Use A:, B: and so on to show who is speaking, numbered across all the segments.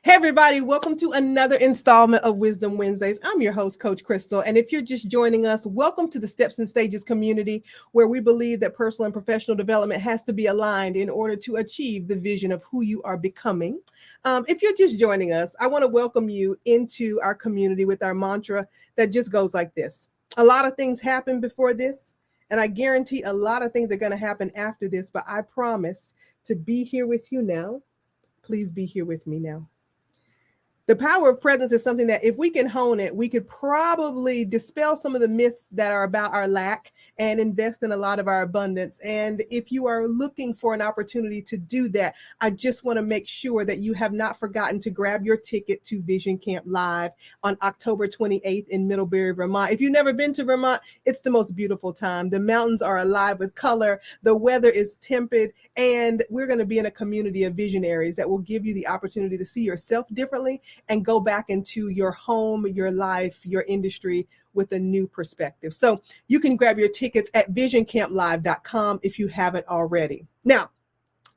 A: Hey everybody, welcome to another installment of Wisdom Wednesdays. I'm your host, Coach Christal, and if you're just joining us, welcome to the Steps and Stages community, where we believe that personal and professional development has to be aligned in order to achieve the vision of who you are becoming. If you're just joining us, I want to welcome you into our community with our mantra that just goes like this. A lot of things happen before this, and I guarantee a lot of things are going to happen after this, but I promise to be here with you now. Please be here with me now. The power of presence is something that if we can hone it, we could probably dispel some of the myths that are about our lack and invest in a lot of our abundance. And if you are looking for an opportunity to do that, I just want to make sure that you have not forgotten to grab your ticket to Vision Camp Live on October 28th in Middlebury, Vermont. If you've never been to Vermont, it's the most beautiful time. The mountains are alive with color. The weather is tempered, and we're going to be in a community of visionaries that will give you the opportunity to see yourself differently and go back into your home, your life, your industry with a new perspective. So you can grab your tickets at visioncamplive.com if you haven't already. Now,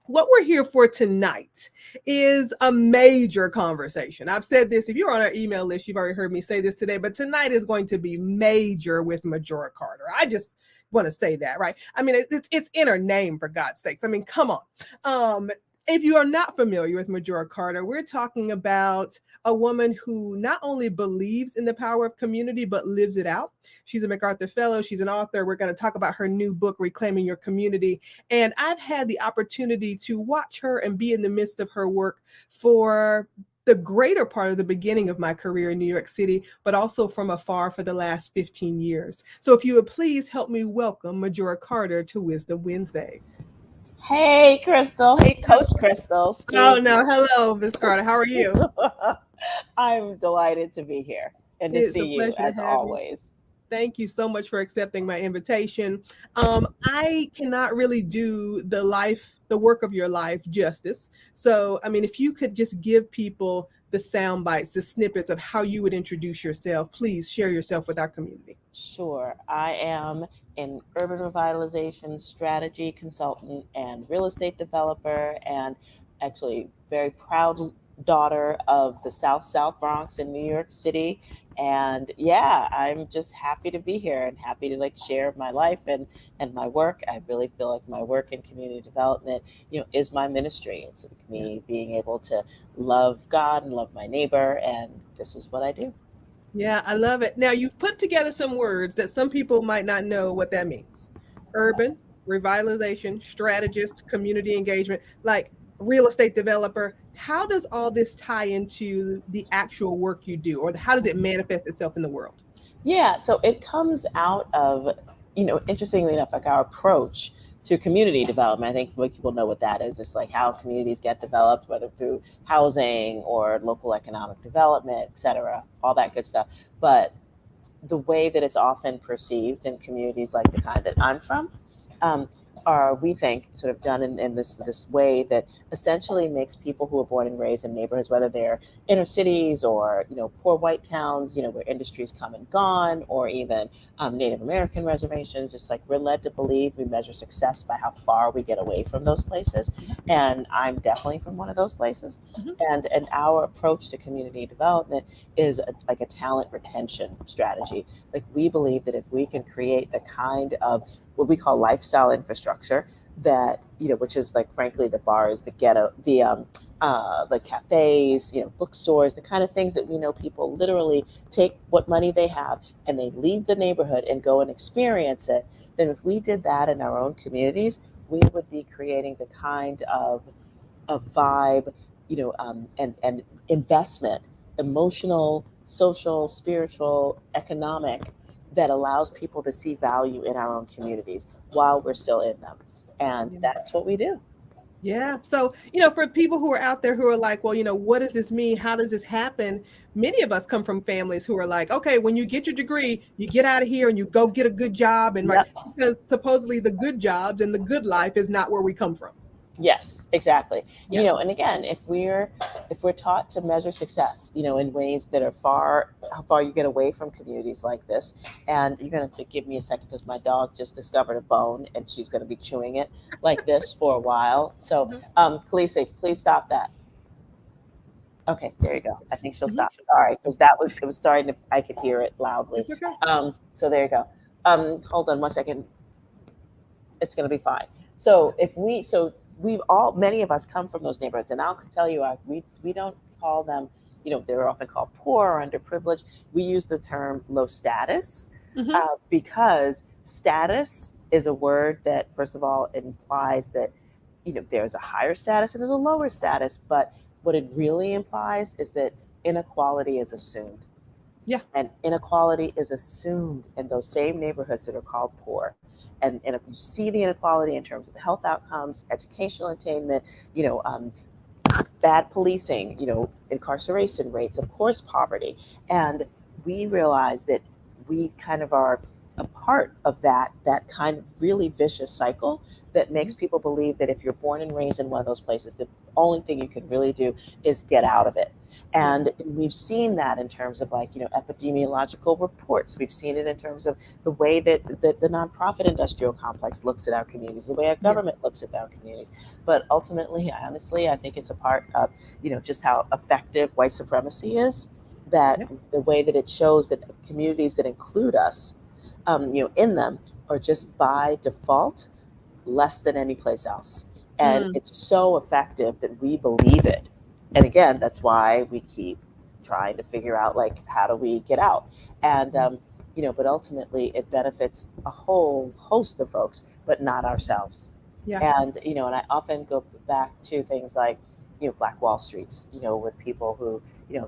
A: what we're here for tonight is a major conversation. I've said this, if you're on our email list, you've already heard me say this today, but tonight is going to be major with Majora Carter. I just want to say that, right? I mean, it's in her name, for God's sakes. I mean, come on. If you are not familiar with Majora Carter, we're talking about a woman who not only believes in the power of community, but lives it out. She's a MacArthur Fellow. She's an author. We're going to talk about her new book, Reclaiming Your Community. And I've had the opportunity to watch her and be in the midst of her work for the greater part of the beginning of my career in New York City, but also from afar for the last 15 years. So if you would please help me welcome Majora Carter to Wisdom Wednesday.
B: Hey, Christal. Hey, Coach Christal.
A: No. Hello, Ms. Carter. How are you?
B: I'm delighted to be here and to see you as always.
A: Thank you so much for accepting my invitation. I cannot really do the work of your life justice. So, I mean, if you could just give people the sound bites, the snippets of how you would introduce yourself, please share yourself with our community.
B: Sure. I am an urban revitalization strategy consultant and real estate developer, and actually very proud daughter of the South Bronx in New York City. And yeah, I'm just happy to be here and happy to share my life and my work. I really feel like my work in community development, is my ministry. It's me being able to love God and love my neighbor, and this is what I do.
A: Yeah, I love it. Now, you've put together some words that some people might not know what that means. Urban revitalization, strategist, community engagement, like real estate developer. How does all this tie into the actual work you do, or how does it manifest itself in the world?
B: Yeah, so it comes out of, interestingly enough, our approach to community development. I think most people know what that is. It's how communities get developed, whether through housing or local economic development, et cetera, all that good stuff. But the way that it's often perceived in communities like the kind that I'm from, um, are, we think, sort of done in this way that essentially makes people who are born and raised in neighborhoods, whether they're inner cities or poor white towns, where industries come and gone, or even Native American reservations, just like we're led to believe we measure success by how far we get away from those places. And I'm definitely from one of those places.
A: Mhm.
B: And our approach to community development is like a talent retention strategy. Like, we believe that if we can create the kind of what we call lifestyle infrastructure that, which is, like, frankly, the bars, the ghetto, the cafes, bookstores, the kind of things that we know people literally take what money they have and they leave the neighborhood and go and experience it. Then if we did that in our own communities, we would be creating the kind of vibe, and investment, emotional, social, spiritual, economic, that allows people to see value in our own communities while we're still in them. And
A: Yeah.
B: that's what we do.
A: Yeah. So, for people who are out there who are like, well, what does this mean? How does this happen? Many of us come from families who are like, okay, when you get your degree, you get out of here and you go get a good job. And right,
B: Yep.
A: because supposedly the good jobs and the good life is not where we come from.
B: Yes, exactly.
A: Yeah.
B: And again, if we're taught to measure success, in ways that are how far you get away from communities like this. And you're going to have to give me a second because my dog just discovered a bone and she's going to be chewing it like this for a while. So,
A: Mhm.
B: Khaleesi, please stop that. Okay, there you go. I think she'll
A: Mhm.
B: stop. All right, because it was starting to, I could hear it loudly.
A: It's okay.
B: So there you go. Hold on one second. It's going to be fine. So many of us come from those neighborhoods, and I'll tell you, we don't call them, they're often called poor or underprivileged. We use the term low status,
A: Mhm.
B: because status is a word that, first of all, implies that, there's a higher status and there's a lower status, but what it really implies is that inequality is assumed.
A: Yeah.
B: And inequality is assumed in those same neighborhoods that are called poor. And if you see the inequality in terms of the health outcomes, educational attainment, you know, um, bad policing, incarceration rates, of course, poverty. And we realize that we kind of are a part of that kind of really vicious cycle that makes
A: Mhm.
B: people believe that if you're born and raised in one of those places, the only thing you can really do is get out of it.
A: Yeah.
B: And we've seen that in terms of, like, epidemiological reports. We've seen it in terms of the way that the nonprofit industrial complex looks at our communities, the way our
A: Yes.
B: government looks at our communities. But ultimately, honestly, I think it's a part of, just how effective white supremacy is. That
A: Yeah.
B: the way that it shows that communities that include us, in them, are just by default less than any place else. And
A: Mm.
B: it's so effective that we believe it. And again, that's why we keep trying to figure out, like, how do we get out? And but ultimately it benefits a whole host of folks, but not ourselves.
A: Yeah.
B: And I often go back to things like, Black Wall Streets, with people who,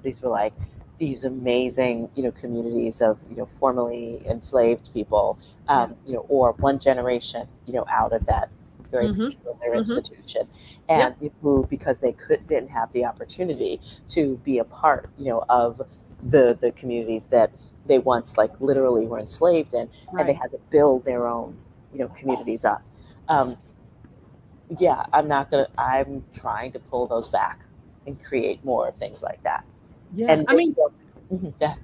B: these were like these amazing, communities of, formerly enslaved people,
A: Yeah.
B: or one generation, out of that very
A: Mhm.
B: peculiar
A: Mhm.
B: institution,
A: Yeah.
B: and who, because they didn't have the opportunity to be a part, of the communities that they once, like, literally were enslaved in, and they
A: Right.
B: had to build their own, communities up. Um, yeah, I'm trying to pull those back and create more of things like that.
A: Yeah.
B: And
A: I mean,
B: yeah.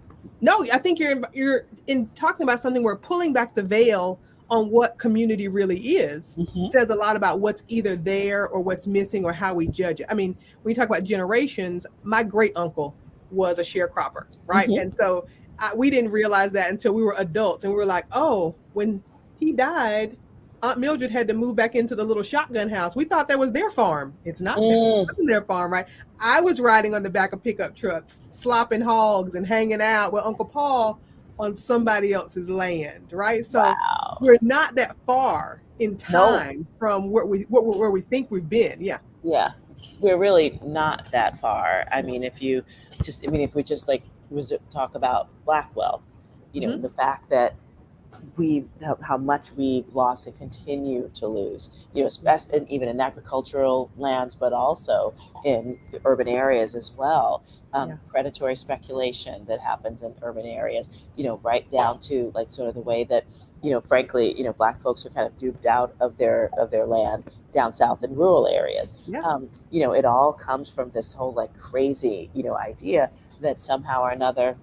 A: no, I think you're in talking about something where pulling back the veil on what community really is
B: Hmm.
A: says a lot about what's either there or what's missing or how we judge it. I mean, when you talk about generations, my great uncle was a sharecropper, right?
B: Hmm.
A: And so we didn't realize that until we were adults, and we were like, oh, when he died, Aunt Mildred had to move back into the little shotgun house. We thought that was their farm. It's not
B: Mm,
A: their farm, right? I was riding on the back of pickup trucks, slopping hogs and hanging out with Uncle Paul on somebody else's land, right? So
B: wow.
A: we're not that far in
B: No.
A: time from where we think we've been. Yeah.
B: Yeah, we're really not that far.
A: Yeah.
B: If we just, like, talk about Blackwell,
A: Hmm.
B: the fact that how much we've lost and continue to lose, especially even in agricultural lands, but also in urban areas as well.
A: Yeah.
B: Predatory speculation that happens in urban areas, right down to like sort of the way that, frankly, Black folks are kind of duped out of their land down south in rural areas.
A: Yeah.
B: It all comes from this whole like crazy, idea that somehow or another,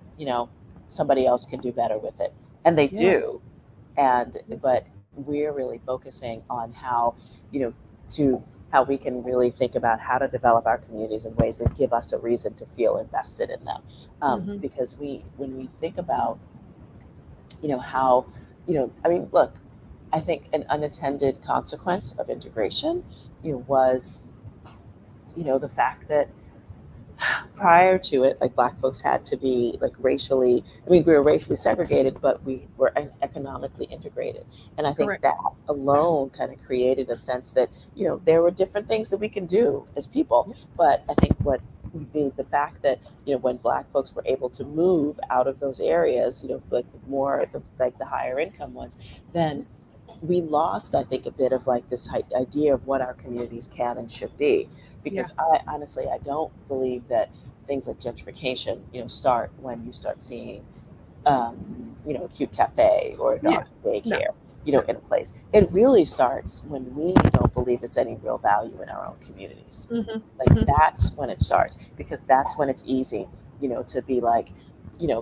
B: somebody else can do better with it, and they
A: Yes.
B: do. But we're really focusing on how, to how we can really think about how to develop our communities in ways that give us a reason to feel invested in them.
A: Hmm.
B: Because when we think about, how, I mean, look, I think an unintended consequence of integration, was, the fact that prior to it, like Black folks had to be like racially, I mean, we were racially segregated, but we were economically integrated. And I think
A: Correct.
B: that alone kind of created a sense that, there were different things that we can do as people. But I think what the fact that, when Black folks were able to move out of those areas, like like the higher income ones, then we lost, I think, a bit of like this idea of what our communities can and should be.
A: Yeah.
B: Because I honestly, I don't believe that things like gentrification, start when you start seeing, a cute cafe or a
A: Yeah.
B: dog
A: No.
B: daycare,
A: No.
B: in a place. It really starts when we don't believe there's any real value in our own communities.
A: Hmm.
B: Like
A: Hmm.
B: that's when it starts, because that's when it's easy, to be like,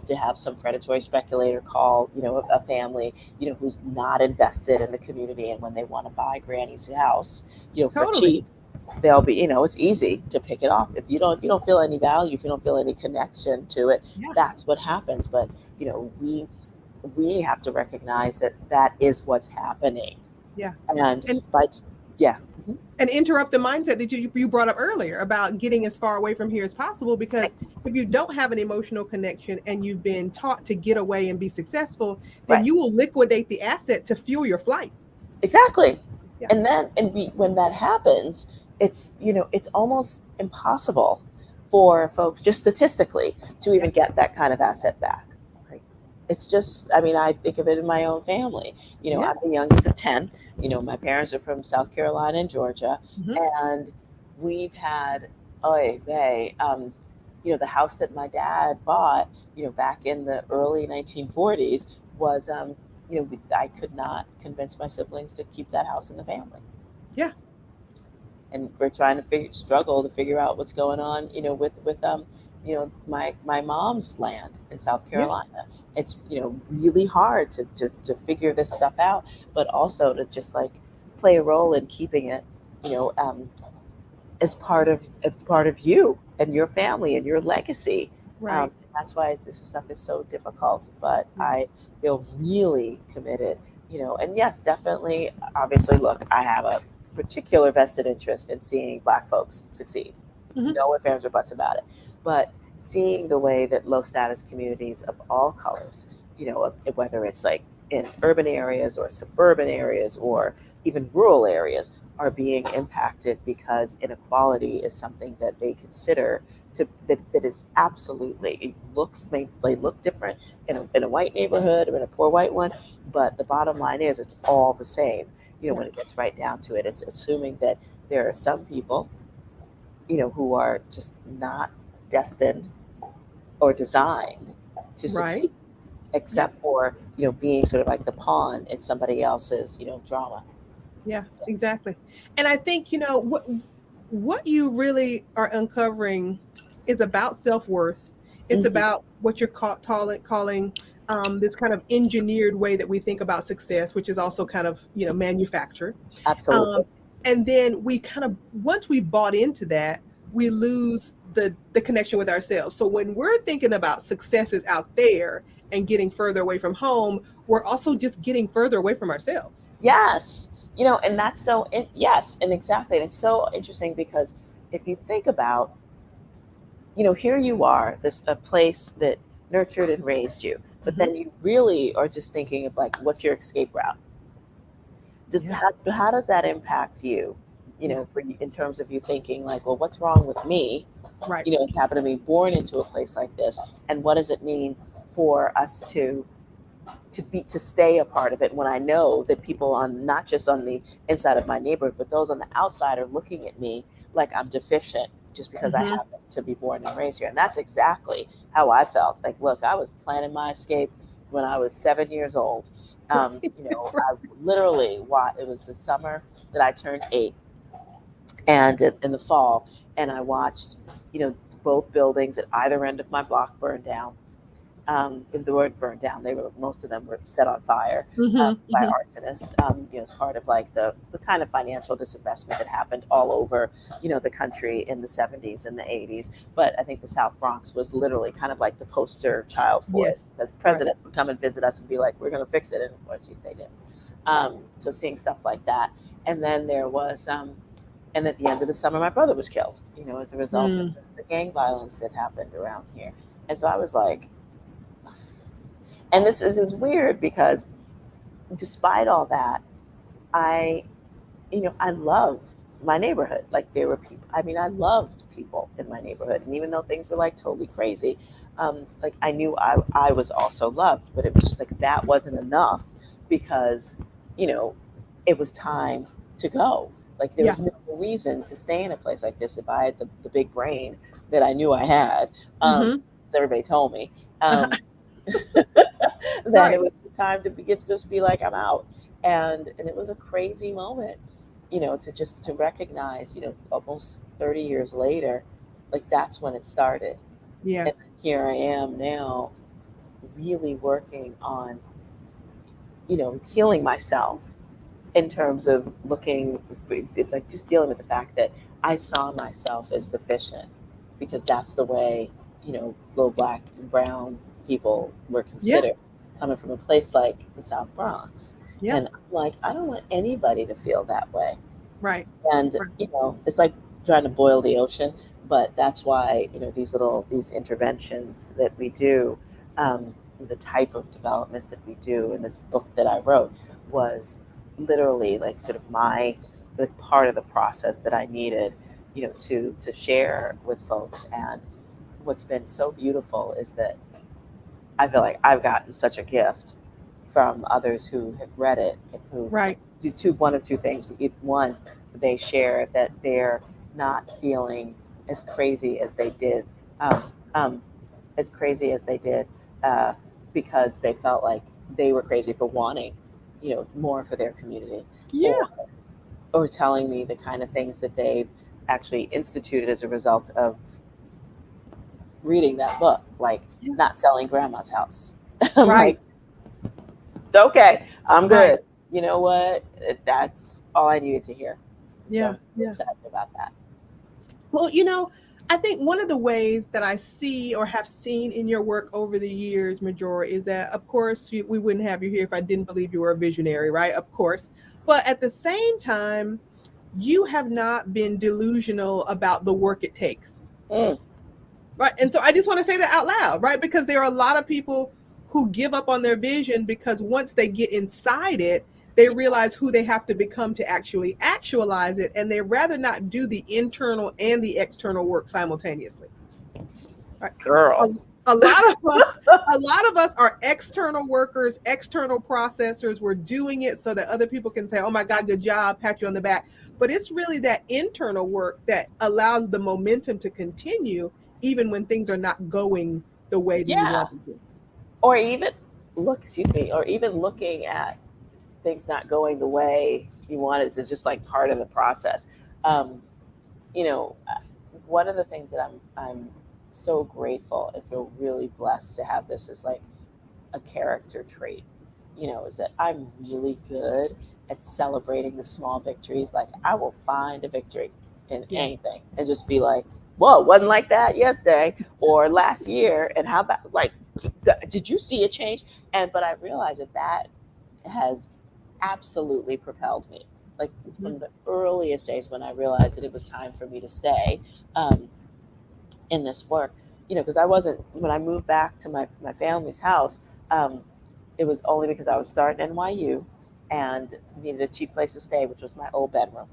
B: to have some predatory speculator call, a family, who's not invested in the community, and when they want to buy Granny's house, for
A: Totally.
B: cheap, they'll be, it's easy to pick it off. If you don't feel any value, if you don't feel any connection to it,
A: Yeah.
B: that's what happens. But we have to recognize that that is what's happening.
A: Yeah.
B: And
A: And
B: by yeah. Mhm.
A: and interrupt the mindset that you brought up earlier about getting as far away from here as possible, because if you don't have an emotional connection and you've been taught to get away and be successful, then
B: Right.
A: you will liquidate the asset to fuel your flight.
B: Exactly.
A: Yeah.
B: When that happens, it's almost impossible for folks, just statistically, to
A: Yeah.
B: even get that kind of asset back.
A: Right.
B: It's just, I mean, I think of it in my own family.
A: Yeah.
B: I'm the youngest of 10. My parents are from South Carolina and Georgia,
A: Hmm.
B: and we've had, oh, the house that my dad bought, back in the early 1940s was, I could not convince my siblings to keep that house in the family.
A: Yeah.
B: And we're trying to struggle to figure out what's going on, with my mom's land in South
A: Yeah.
B: Carolina. It's really hard to figure this stuff out, but also to just like play a role in keeping it, you know, um, as part of you and your family and your legacy.
A: Right.
B: That's why this stuff is so difficult. But
A: Yeah.
B: I feel really committed. And yes, definitely. Obviously, look, I have a particular vested interest in seeing Black folks succeed.
A: Hmm.
B: No ifs, ands, or buts about it. But seeing the way that low status communities of all colors, whether it's like in urban areas or suburban areas or even rural areas, are being impacted because inequality is something that they consider that is absolutely, it looks, they look different in a white neighborhood or in a poor white one, but the bottom line is it's all the same.
A: Yeah.
B: When it gets right down to it, it's assuming that there are some people, who are just not destined or designed to
A: Right.
B: succeed,
A: Yeah.
B: except for being sort of like the pawn in somebody else's drama.
A: Yeah, exactly. And I think, what you really are uncovering is about self-worth. It's
B: Hmm.
A: about what you're calling this kind of engineered way that we think about success, which is also kind of, manufactured.
B: Absolutely.
A: Um, and then we kind of, once we bought into that, we lose the connection with ourselves. So when we're thinking about successes out there and getting further away from home, we're also just getting further away from ourselves.
B: Yes. And that's yes, and exactly. And it's so interesting because if you think about, here you are, this a place that nurtured and raised you, but
A: Hmm.
B: then you really are just thinking of like, what's your escape route?
A: Yeah.
B: How does that impact you?
A: Yeah.
B: In terms of you thinking like, well, what's wrong with me?
A: Right.
B: It happened to be born into a place like this, and what does it mean for us to to stay a part of it when I know that people on not just on the inside of my neighborhood, but those on the outside are looking at me like I'm deficient just because I
A: Mm-hmm.
B: happen to be born and raised here. And that's exactly how I felt. Like, look, I was planning my escape when I was 7 years old. I literally, it was the summer that I turned 8, and in the fall, and I watched, both buildings at either end of my block burn down. They weren't burned down. Most of them were set on fire
A: Mm-hmm.
B: by
A: Mm-hmm.
B: arsonists. As part of like the kind of financial disinvestment that happened all over, the country in the 70s and the 80s. But I think the South Bronx was literally kind of like the poster child for it,
A: Yes.
B: because
A: Right.
B: presidents would come and visit us and be like, "We're going to fix it," and of course they didn't. So seeing stuff like that, and then there was. And at the end of the summer, my brother was killed, as a result of
A: Mm.
B: the gang violence that happened around here. And so I was like, and this is weird because despite all that, I, I loved my neighborhood. Like, there were people, I mean, I loved people in my neighborhood. And even though things were like totally crazy, like I knew I was also loved, but it was just like, that wasn't enough because, you know, it was time to go. Like, there
A: Yeah.
B: was no reason to stay in a place like this if I had the big brain that I knew I had,
A: Mm-hmm.
B: as everybody told me. Um, then
A: Right.
B: it was time to just be like, I'm out. And it was a crazy moment, to recognize, almost 30 years later, like that's when it started.
A: Yeah.
B: And here I am now, really working on, healing myself in terms of looking, like just dealing with the fact that I saw myself as deficient, because that's the way, little black and brown people were
A: Yeah.
B: considered, coming from a place like the South Bronx.
A: Yeah.
B: And I'm like, I don't want anybody to feel that way.
A: Right.
B: And,
A: Right.
B: it's like trying to boil the ocean, but that's why, these interventions that we do, the type of developments that we do in this book that I wrote, was literally like sort of the part of the process that I needed, to share with folks. And what's been so beautiful is that I feel like I've gotten such a gift from others who have read it, and who
A: Right.
B: do one of two things. One, they share that they're not feeling as crazy as they did, um, um, as crazy as they did, uh, because they felt like they were crazy for wanting, more for their community,
A: Yeah.
B: or telling me the kind of things that they've actually instituted as a result of reading that book, like
A: Yeah.
B: not selling grandma's house. I'm
A: Right.
B: like, okay, I'm
A: Right.
B: good. You know what? That's all I needed to hear. So
A: Yeah.
B: I'm really
A: Yeah.
B: excited about that.
A: Well, I think one of the ways that I see or have seen in your work over the years, Majora, is that, of course, we wouldn't have you here if I didn't believe you were a visionary, right? Of course. But at the same time, you have not been delusional about the work it takes.
B: Mm,
A: Right. And so I just want to say that out loud, right? Because there are a lot of people who give up on their vision because once they get inside it, they realize who they have to become to actually actualize it. And they rather not do the internal and the external work simultaneously. Right. A,
B: girl.
A: a lot of us, a lot of us are external workers, external processors. We're doing it so that other people can say, "Oh my God, good job," pat you on the back. But it's really that internal work that allows the momentum to continue, even when things are not going the way that you
B: Yeah.
A: want them to.
B: Or even excuse me, or even looking at things not going the way you wanted is just like part of the process. Um, you know, one of the things that I'm so grateful and feel really blessed to have this is like a character trait, is that I'm really good at celebrating the small victories. Like, I will find a victory in
A: Yes.
B: anything and just be like, whoa, it wasn't like that yesterday or last year. And how about, like, did you see a change? But I realized that has absolutely propelled me. Like,
A: Mhm.
B: from the earliest days when I realized that it was time for me to stay, um, in this work, because I wasn't, when I moved back to my family's house, um, it was only because I was starting NYU and needed a cheap place to stay, which was my old bedroom.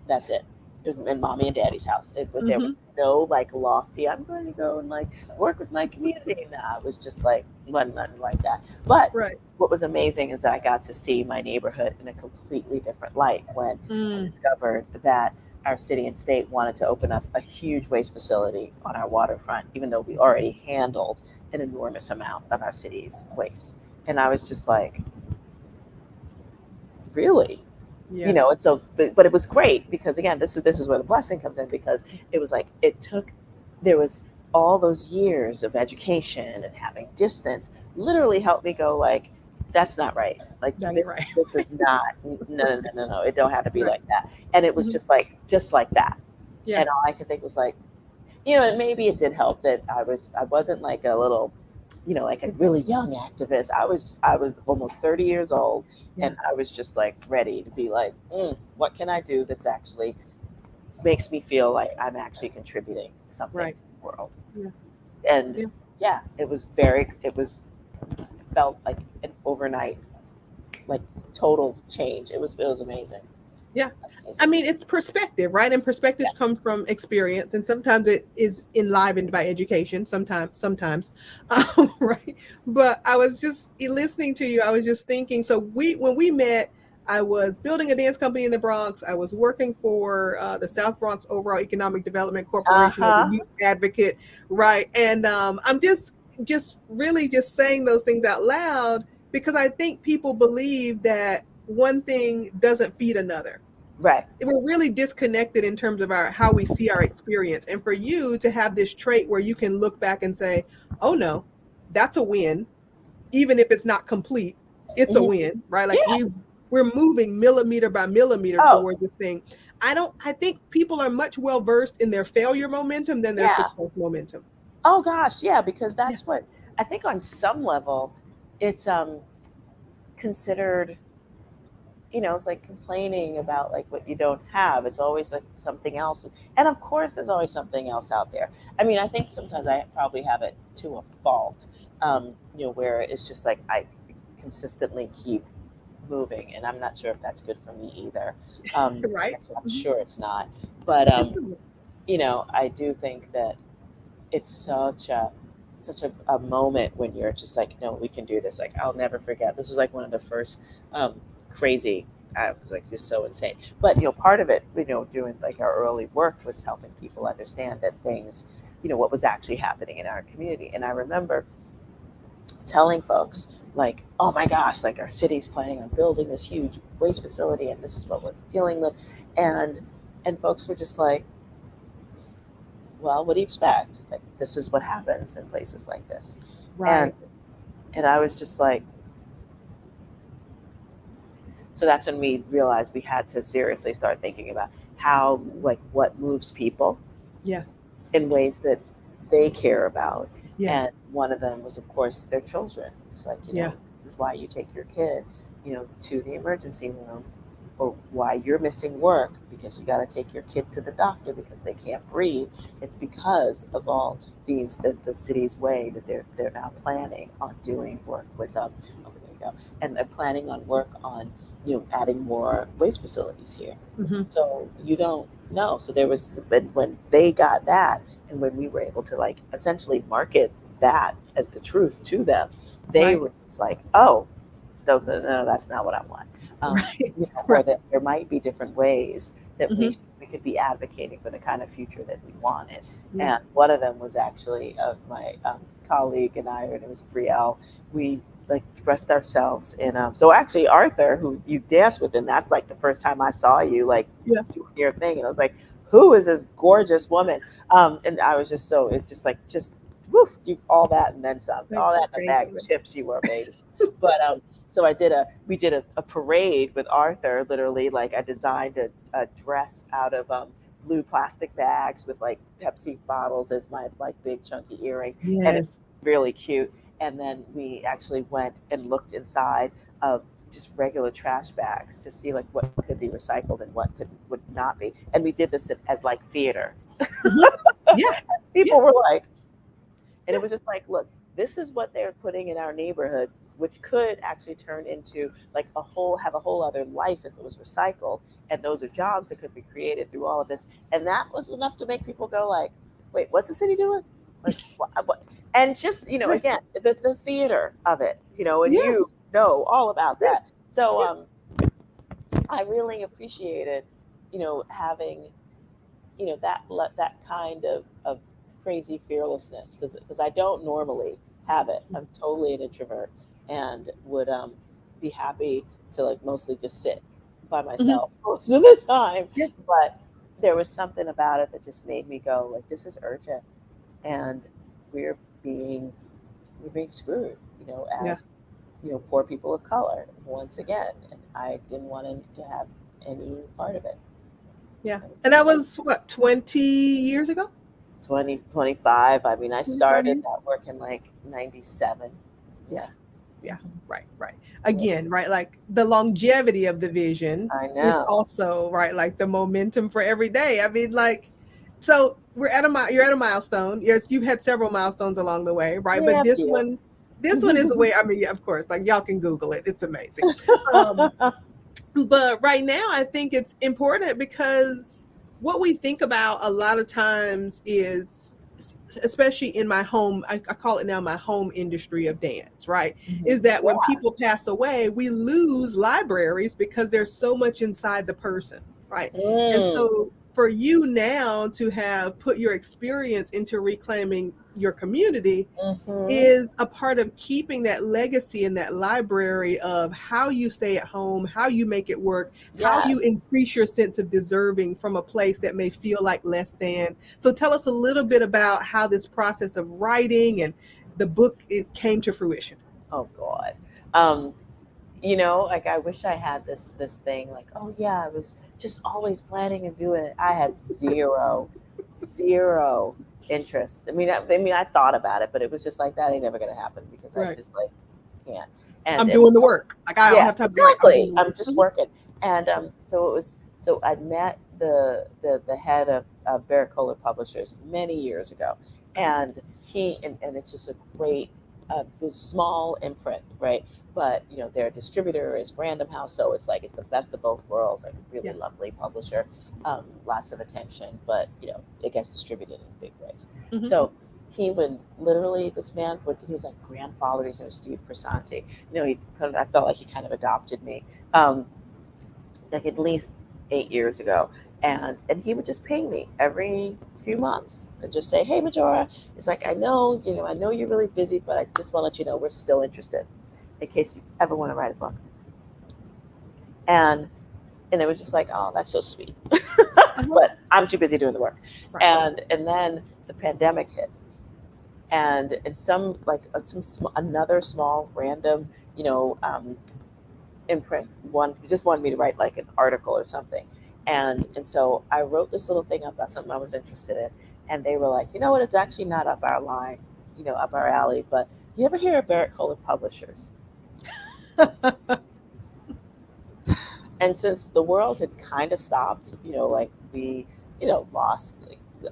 B: That's it. in mommy and daddy's house. There was
A: Mm-hmm.
B: no like lofty, I'm going to go and like work with my community. Nah, it was just like wasn't nothing like that. But
A: Right.
B: what was amazing is that I got to see my neighborhood in a completely different light when I
A: Mm.
B: discovered that our city and state wanted to open up a huge waste facility on our waterfront, even though we already handled an enormous amount of our city's waste. And I was just like, really?
A: Yeah.
B: And so but it was great because again, this is where the blessing comes in, because it was like there was all those years of education and having distance literally helped me go like, that's not right, like
A: That ain't
B: this
A: right.
B: this is not, no, it don't have to be
A: Right.
B: like that. And it was
A: Hmm.
B: just like that.
A: Yeah.
B: And all I could think was like, and maybe it did help that I wasn't like a little, like a really young activist. I was almost 30 years old,
A: Yeah.
B: and I was just like ready to be like, what can I do that's actually makes me feel like I'm actually contributing something
A: Right.
B: to the world.
A: Yeah.
B: And
A: Yeah.
B: yeah, it felt like an overnight, like total change. It was amazing.
A: Yeah. I
B: Amazing.
A: mean, it's perspective, right? And
B: Yeah.
A: perspectives come from experience, and sometimes it is enlivened by education. Sometimes, right? But I was just listening to you. I was just thinking. So when we met, I was building a dance company in the Bronx. I was working for the South Bronx Overall Economic Development Corporation as a
B: Uh-huh.
A: youth advocate, right? And I'm just really just saying those things out loud because I think people believe that one thing doesn't feed another.
B: Right.
A: We're really disconnected in terms of our how we see our experience. And for you to have this trait where you can look back and say, "Oh no, that's a win, even if it's not complete, it's a
B: Hmm.
A: win," right? Like
B: Yeah.
A: we're moving millimeter by millimeter
B: Oh,
A: towards this thing. I think people are much well versed in their failure momentum than their
B: yeah.
A: success momentum.
B: Oh gosh, yeah, because
A: Yeah.
B: that's what I think on some level it's considered, it's like complaining about like what you don't have. It's always like something else. And of course there's always something else out there. I mean, I think sometimes I probably have it to a fault. Where it's just like I consistently keep moving, and I'm not sure if that's good for me either.
A: Right.
B: Actually, I'm
A: Mhm.
B: sure it's not. But
A: It's
B: I do think that it's such a moment when you're just like, no, we can do this. Like, I'll never forget, this was like one of the first crazy, I was like just so insane. But part of it, doing like our early work was helping people understand that things, what was actually happening in our community. And I remember telling folks like, oh my gosh, like our city's planning on building this huge waste facility, and this is what we're dealing with. And folks were just like, well, what do you expect? Like, this is what happens in places like this. And
A: right.
B: and I was just like, so that's when we realized we had to seriously start thinking about how, like, what moves people
A: Yeah.
B: in ways that they care about.
A: Yeah.
B: And one of them was, of course, their children. It's like,
A: Yeah.
B: this is why you take your kid, to the emergency room, or why you're missing work because you got to take your kid to the doctor because they can't breathe. It's because of all these, the city's way that they're now planning on doing work with oh, there you go. And they're planning on work on, adding more waste facilities here.
A: Hmm.
B: So you don't know. So there was, when they got that, and when we were able to like essentially market that as the truth to them, they
A: Right.
B: were just like, oh, no, no, no, that's not what I want.
A: Right.
B: Or
A: Right.
B: that there might be different ways that
A: Hmm.
B: we could be advocating for the kind of future that we wanted.
A: Yeah.
B: And one of them was actually my colleague and I, and it was Brielle. We like dressed ourselves in so actually Arthur, who you danced with, and that's like the first time I saw you like
A: Yeah.
B: doing your thing, and I was like, who is this gorgeous woman? And I was just so, it's just like, just woof, you all that and then some,
A: Thank
B: all
A: you.
B: that in a
A: Thank
B: bag
A: you.
B: of chips, you were amazing. But so we did a parade with Arthur. Literally, like I designed a dress out of blue plastic bags with like Pepsi bottles as my like big chunky earrings, and it
A: Yes.
B: was really cute. And then we actually went and looked inside of just regular trash bags to see like what could be recycled and what would not be. And we did this as like theater.
A: Hmm. Yeah. Yeah.
B: People were like, and
A: Yeah.
B: it was just like, look, this is what they're putting in our neighborhood. which could actually turn into like have a whole other life if it was recycled. And those are jobs that could be created through all of this. And that was enough to make people go like, wait, what's the city doing? Like what? And just,
A: Right.
B: again, the theater of it, and you
A: Yes.
B: know all about
A: Yeah.
B: that. So
A: Yeah.
B: I really appreciated, having, that kind of crazy fearlessness, because I don't normally have it. I'm totally an introvert, and would be happy to like mostly just sit by
A: Mhm.
B: myself most of the time.
A: Yeah.
B: But there was something about it that just made me go like, this is urgent, and we're being we're being screwed,
A: Yeah.
B: as poor people of color once again, and I didn't want to have any part of it.
A: Yeah. And that was what, 20 years ago?
B: 2025. I mean, I
A: 25
B: started
A: years?
B: that work in like 97.
A: Yeah.
B: Yeah.
A: Yeah.
B: Mhm.
A: Right. Right.
B: Yeah.
A: Again, right. Like the longevity of the vision
B: I
A: is
B: know.
A: also right. Like the momentum for every day. I mean, like, so you're at a milestone. Yes, you've had several milestones along the way, right? But
B: Yeah, a few.
A: this one is a way. I mean, yeah, of course, like y'all can Google it. It's amazing. Um, but right now, I think it's important because what we think about a lot of times is, especially in my home, I call it now my home industry of dance, right?
B: Mhm.
A: Is that when
B: Yeah.
A: people pass away, we lose libraries because there's so much inside the person, right? And
B: Mm.
A: so for you now to have put your experience into reclaiming your community
B: Hmm.
A: is a part of keeping that legacy and that library of how you stay at home, how you make it work, how you
B: Yes.
A: increase your sense of deserving from a place that may feel like less than. So tell us a little bit about how this process of writing and the book it came to fruition.
B: Oh God. Um, like I wish I had this thing like, oh yeah, I was just always planning and doing it. I had zero interest. I thought about it, but it was just like that ain't never gonna happen because I
A: Right.
B: just like can't. And
A: I'm
B: it was
A: doing the work. Like I don't
B: Yeah,
A: have time to write. I'm doing
B: exactly.
A: the work.
B: I'm just working. And so I met the head of Barrett Kohler Publishers many years ago, and and it's just a great the small imprint, right? But their distributor is Random House, so it's like it's the best of both worlds. Like a really
A: Yeah.
B: lovely publisher, lots of attention, but it gets distributed in big ways.
A: Hmm.
B: So he would literally, this man would, he was like grandfather. His name was Steve Prasanti. I felt like he kind of adopted me, like at least 8 years ago. And he would just ping me every few months and just say, "Hey, Majora," it's like, I know you're really busy, but I just want to let you know we're still interested in case you ever want to write a book." And and it was just like, oh, that's so sweet.
A: Uh-huh.
B: But I'm too busy doing the work.
A: Right.
B: And then the pandemic hit, and some like another small random, imprint one just wanted me to write like an article or something, and so I wrote this little thing up about something I was interested in, and they were like, you know what, it's actually not up our line, up our alley, but you ever hear of Barrett Kohler Publishers? And since the world had kind of stopped, like we, lost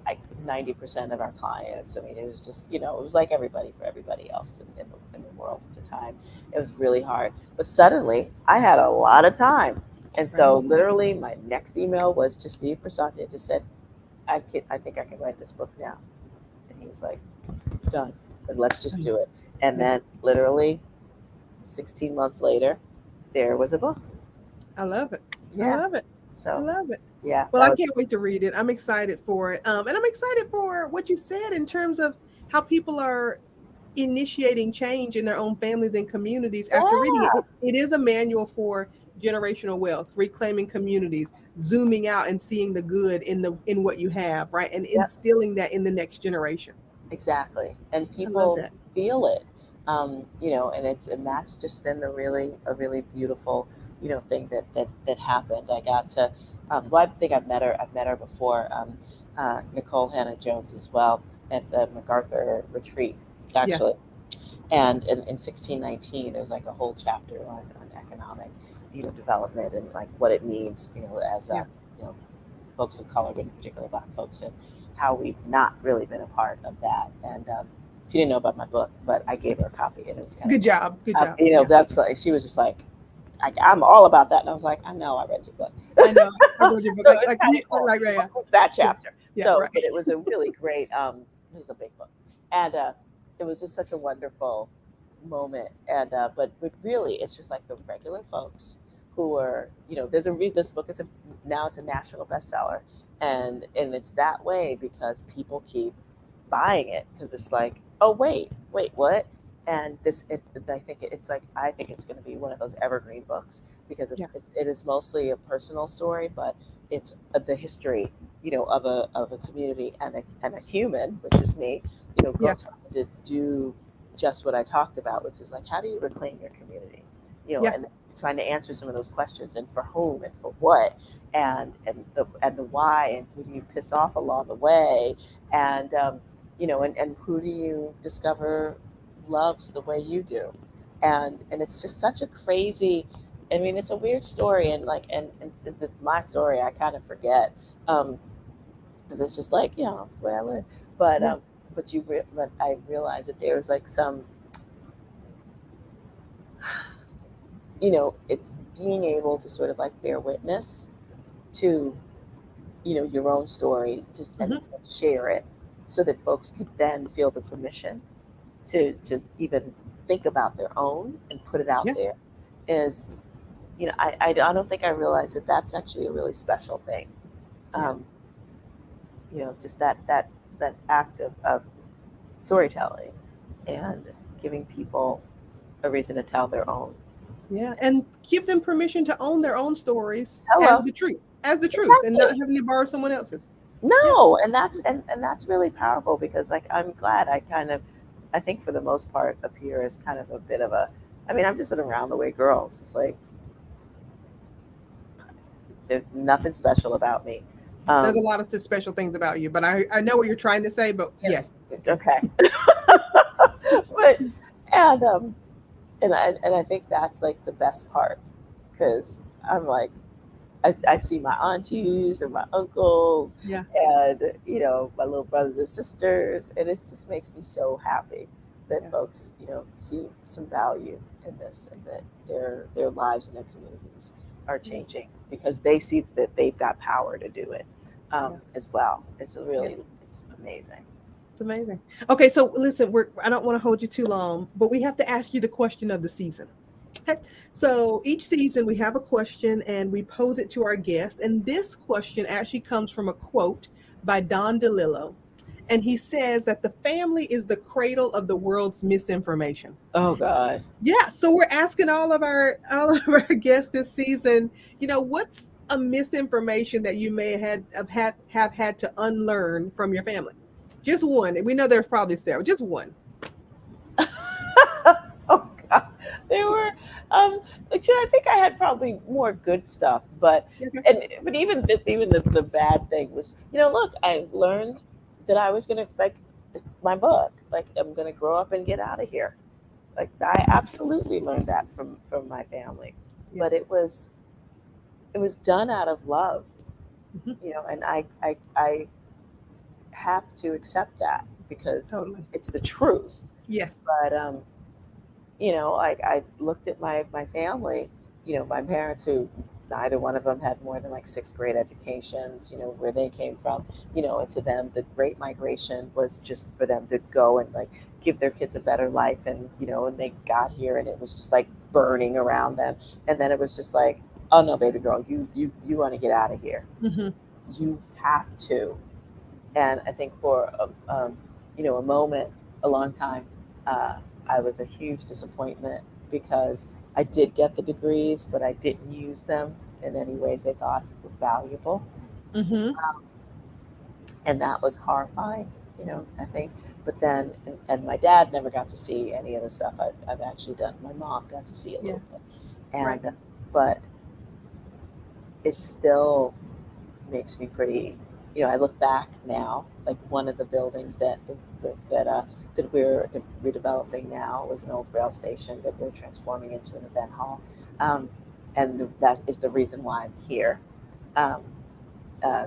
B: like 90% of our clients. I mean, it was just, it was like everybody for everybody else in the world at the time. It was really hard. But suddenly I had a lot of time. And
A: Right.
B: so literally my next email was to Steve Prasanti. It just said, I think I can write this book now. And he was like, done. But let's just do it. And
A: Yeah.
B: then literally 16 months later, there was a book.
A: I love it. I
B: Yeah.
A: love it. I
B: So
A: love it.
B: yeah,
A: Well,
B: that
A: I
B: was
A: can't wait to read it. I'm excited for it. And I'm excited for what you said in terms of how people are initiating change in their own families and communities after reading it.
B: yeah,
A: It is a manual for generational wealth, reclaiming communities, zooming out and seeing the good in what you have, right? And
B: yep,
A: instilling that in the next generation.
B: exactly. And
A: I love
B: people
A: that.
B: feel it, and that's just been a really beautiful, thing that happened. I got to, well, I think I've met her before, Nicole Hannah Jones as well at the MacArthur retreat,
A: Yeah.
B: actually. And in 1619, there's like a whole chapter on economic, development and like what it means, as
A: Yeah.
B: you know, folks of color, but in particular Black folks, and how we've not really been a part of that. And She didn't know about my book, but I gave her a copy, and it was kind of
A: Good job. Good job.
B: you know,
A: Yeah.
B: that's like, she was just like, I'm all about that. And I was like, I know, I read your book.
A: I know. I read your book.
B: So it was kind of cool.
A: Like, yeah.
B: What was that
A: Yeah.
B: chapter?
A: Yeah.
B: So,
A: Right.
B: but it was a really great, it was a big book. And it was just such a wonderful moment. And, but really, it's just like the regular folks who are, you know, there's a read this book is now it's a national bestseller. And it's that way because people keep buying it because it's like, oh, wait, what? And I think it's going to be one of those evergreen books because
A: Yeah.
B: it is mostly a personal story, but it's the history, you know, of a community and a human, which is me, you know,
A: Yeah.
B: trying to do just what I talked about, which is like, how do you reclaim your community, you know,
A: Yeah.
B: and trying to answer some of those questions, and for whom and for what, and the why, and who do you piss off along the way, and you know, and who do you discover loves the way you do, and it's just such a crazy, I mean, it's a weird story, and like, and since it's my story, I kind of forget, because it's just like, yeah, that's the way I live, but
A: Yeah.
B: but I realized that there's like some, you know, it's being able to sort of like bear witness to, you know, your own story, just and
A: Hmm.
B: share it so that folks could then feel the permission to even think about their own and put it out
A: Yeah.
B: there is, you know, I don't think I realized that that's actually a really special thing.
A: Yeah.
B: um, you know, just that act of storytelling and giving people a reason to tell their own.
A: Yeah. And give them permission to own their own stories
B: Hello.
A: as the truth, and not
B: Exactly.
A: having to borrow someone else's. Yeah.
B: No, and that's really powerful because like I'm glad I kind of, I think for the most part appear as kind of a bit of a, I mean, I'm just an around the way girl. It's just like there's nothing special about me.
A: There's a
B: Um,
A: lot of special things about you, but I know what you're trying to say, but
B: yeah,
A: yes. Okay.
B: okay. But and and I think that's like the best part because I'm like, I see my aunties and my uncles
A: Yeah.
B: and, you know, my little brothers and sisters, and it just makes me so happy that
A: Yeah.
B: folks, you know, see some value in this and that their lives and their communities are
A: Yeah.
B: changing because they see that they've got power to do it,
A: Yeah.
B: as well. It's
A: Yeah.
B: really, it's amazing.
A: It's amazing. Okay, so listen, I don't want to hold you too long, but we have to ask you the question of the season. Okay. So each season we have a question and we pose it to our guest. And this question actually comes from a quote by Don DeLillo. And he says that the family is the cradle of the world's misinformation.
B: Oh God.
A: Yeah. So we're asking all of our guests this season, what's a misinformation that you may have had to unlearn from your family? Just one. We know there's probably several. Just one.
B: Oh God, they were. Actually, I think I had probably more good stuff, but
A: Okay.
B: but even the bad thing was, you know, look, I learned that I was gonna like my book, like I'm gonna grow up and get out of here. Like I absolutely learned that from my family,
A: Yeah.
B: but it was done out of love,
A: Hmm.
B: you know, and I have to accept that because
A: Totally.
B: it's the truth.
A: Yes.
B: But you know, like I looked at my family, you know, my parents who neither one of them had more than like sixth grade educations, you know, where they came from, you know, and to them, the great migration was just for them to go and like give their kids a better life. And, you know, and they got here and it was just like burning around them. And then it was just like, oh no, baby girl, you want to get out of here.
A: Hmm.
B: You have to. And I think for you know, a moment, a long time, uh, I was a huge disappointment because I did get the degrees, but I didn't use them in any ways they thought were valuable,
A: Hmm.
B: and that was horrifying. You know, I think. But then, and my dad never got to see any of the stuff I've actually done. My mom got to see a
A: Yeah.
B: little bit,
A: Right.
B: and but it still makes me pretty. You know, I look back now, like one of the buildings that we're redeveloping now was an old rail station that we're transforming into an event hall, um, and that is the reason why I'm here. Um,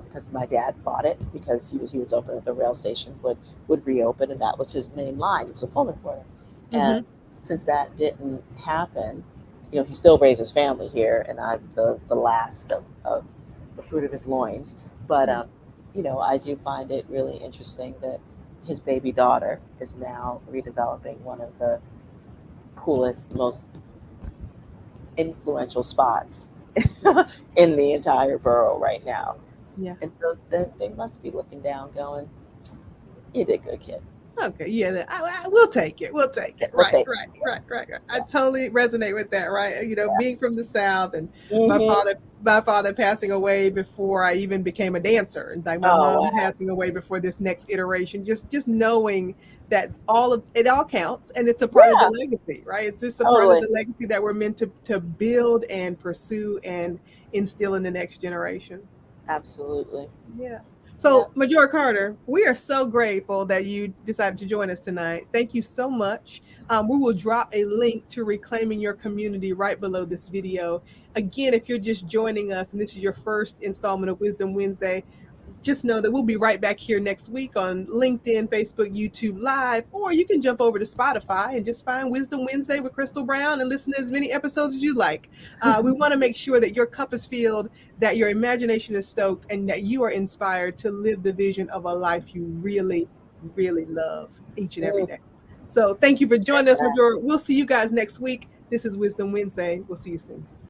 B: because my dad bought it because he was open at the rail station would reopen, and that was his main line. He was a Pullman porter, and since that didn't happen, he still raises family here, and I'm the last of the fruit of his loins. But I do find it really interesting that his baby daughter is now redeveloping one of the coolest, most influential spots in the entire borough right now.
A: Yeah.
B: And so they must be looking down, going, "You did good, kid."
A: Okay, yeah, we'll take it. We'll take it.
B: We'll
A: Right,
B: take it.
A: right,
B: Yeah.
A: right, right, right. I totally resonate with that. Right, being from the South, and my
B: Mhm.
A: father passing away before I even became a dancer, and like my
B: Oh
A: mom
B: wow.
A: passing away before this next iteration. Just knowing that all of it all counts, and it's a part of the
B: Yeah,
A: legacy. Right, it's just a part of
B: totally.
A: the legacy that we're meant to build and pursue and instill in the next generation.
B: Absolutely.
A: Yeah.
B: Yeah.
A: So, Majora Carter, we are so grateful that you decided to join us tonight. Thank you so much. We will drop a link to Reclaiming Your Community right below this video. Again, if you're just joining us and this is your first installment of Wisdom Wednesday, just know that we'll be right back here next week on LinkedIn, Facebook, YouTube Live, or you can jump over to Spotify and just find Wisdom Wednesday with Christal Brown and listen to as many episodes as you like. We want to make sure that your cup is filled, that your imagination is stoked, and that you are inspired to live the vision of a life you really, really love each and every
B: Mm,
A: day. So thank you for joining us,
B: amen.
A: Majora. We'll see you guys next week. This is Wisdom Wednesday. We'll see you soon.